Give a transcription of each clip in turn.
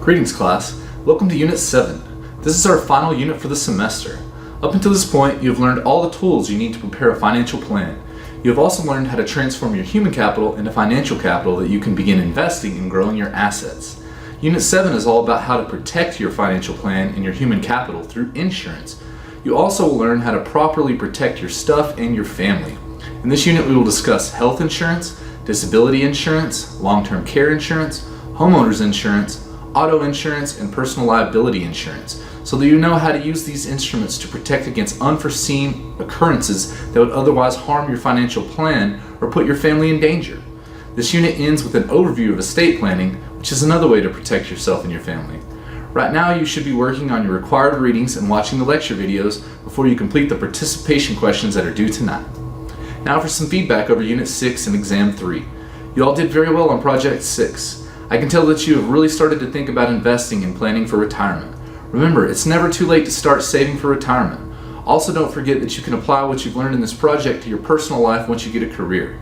Greetings class, welcome to Unit 7. This is our final unit for the semester. Up until this point, you have learned all the tools you need to prepare a financial plan. You have also learned how to transform your human capital into financial capital that you can begin investing and growing your assets. Unit 7 is all about how to protect your financial plan and your human capital through insurance. You also will learn how to properly protect your stuff and your family. In this unit, we will discuss health insurance, disability insurance, long-term care insurance, homeowners insurance, auto insurance, and personal liability insurance, so that you know how to use these instruments to protect against unforeseen occurrences that would otherwise harm your financial plan or put your family in danger. This unit ends with an overview of estate planning, which is another way to protect yourself and your family. Right now, you should be working on your required readings and watching the lecture videos before you complete the participation questions that are due tonight. Now for some feedback over Unit 6 and Exam 3. You all did very well on Project 6. I can tell that you have really started to think about investing and planning for retirement. Remember, it's never too late to start saving for retirement. Also, don't forget that you can apply what you've learned in this project to your personal life once you get a career.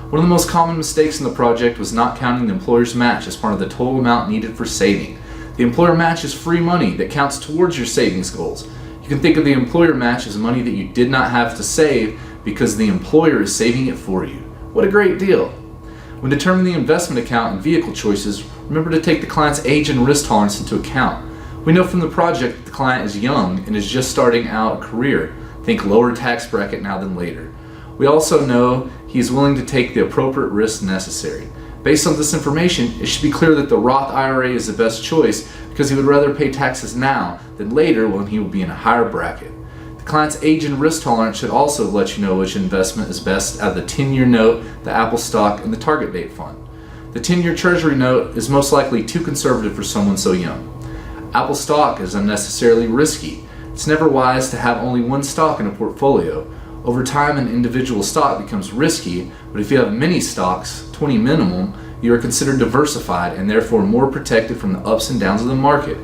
One of the most common mistakes in the project was not counting the employer's match as part of the total amount needed for saving. The employer match is free money that counts towards your savings goals. You can think of the employer match as money that you did not have to save because the employer is saving it for you. What a great deal! When determining the investment account and vehicle choices, remember to take the client's age and risk tolerance into account. We know from the project that the client is young and is just starting out a career. Think lower tax bracket now than later. We also know he is willing to take the appropriate risks necessary. Based on this information, it should be clear that the Roth IRA is the best choice because he would rather pay taxes now than later when he will be in a higher bracket. The client's age and risk tolerance should also let you know which investment is best out of the 10-year note, the Apple stock, and the target date fund. The 10-year Treasury note is most likely too conservative for someone so young. Apple stock is unnecessarily risky. It's never wise to have only one stock in a portfolio. Over time, an individual stock becomes risky, but if you have many stocks, 20 minimum, you are considered diversified and therefore more protected from the ups and downs of the market.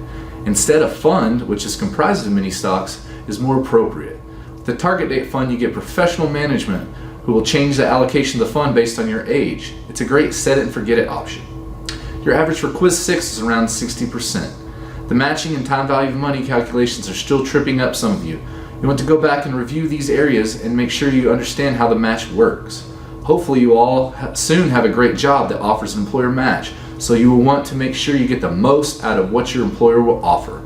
Instead, a fund, which is comprised of many stocks, is more appropriate. With the target date fund, you get professional management who will change the allocation of the fund based on your age. It's a great set it and forget it option. Your average for Quiz 6 is around 60%. The matching and time value of money calculations are still tripping up some of you. You want to go back and review these areas and make sure you understand how the match works. Hopefully you all soon have a great job that offers an employer match, so you will want to make sure you get the most out of what your employer will offer.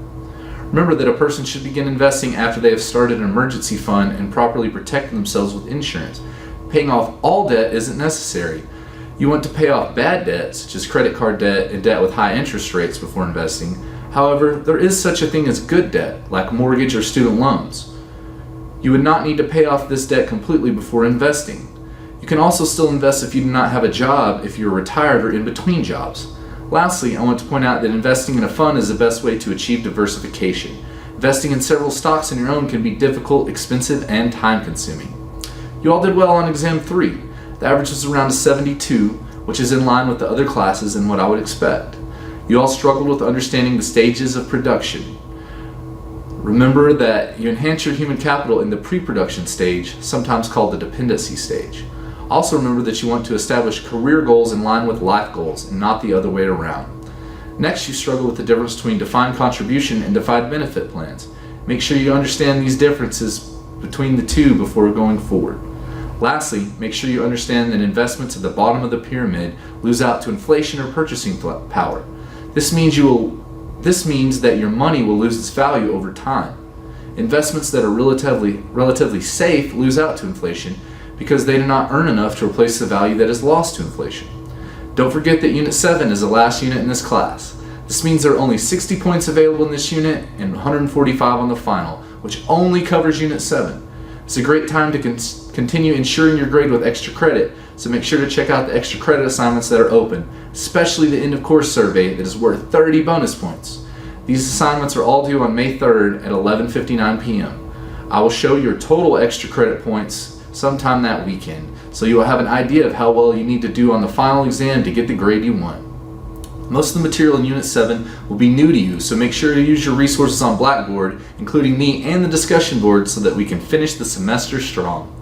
Remember that a person should begin investing after they have started an emergency fund and properly protected themselves with insurance. Paying off all debt isn't necessary. You want to pay off bad debt, such as credit card debt and debt with high interest rates before investing. However, there is such a thing as good debt, like mortgage or student loans. You would not need to pay off this debt completely before investing. You can also still invest if you do not have a job, if you're retired or in between jobs. Lastly, I want to point out that investing in a fund is the best way to achieve diversification. Investing in several stocks on your own can be difficult, expensive, and time-consuming. You all did well on Exam 3. The average was around a 72, which is in line with the other classes and what I would expect. You all struggled with understanding the stages of production. Remember that you enhance your human capital in the pre-production stage, sometimes called the dependency stage. Also remember that you want to establish career goals in line with life goals and not the other way around. Next, you struggle with the difference between defined contribution and defined benefit plans. Make sure you understand these differences between the two before going forward. Lastly, make sure you understand that investments at the bottom of the pyramid lose out to inflation or purchasing power. This means that your money will lose its value over time. Investments that are relatively safe lose out to inflation because they do not earn enough to replace the value that is lost to inflation. Don't forget that Unit 7 is the last unit in this class. This means there are only 60 points available in this unit and 145 on the final, which only covers Unit 7. It's a great time to continue ensuring your grade with extra credit, so make sure to check out the extra credit assignments that are open, especially the end of course survey that is worth 30 bonus points. These assignments are all due on May 3rd at 11:59 p.m. I will show your total extra credit points sometime that weekend, so you will have an idea of how well you need to do on the final exam to get the grade you want. Most of the material in Unit 7 will be new to you, so make sure to use your resources on Blackboard, including me and the discussion board, so that we can finish the semester strong.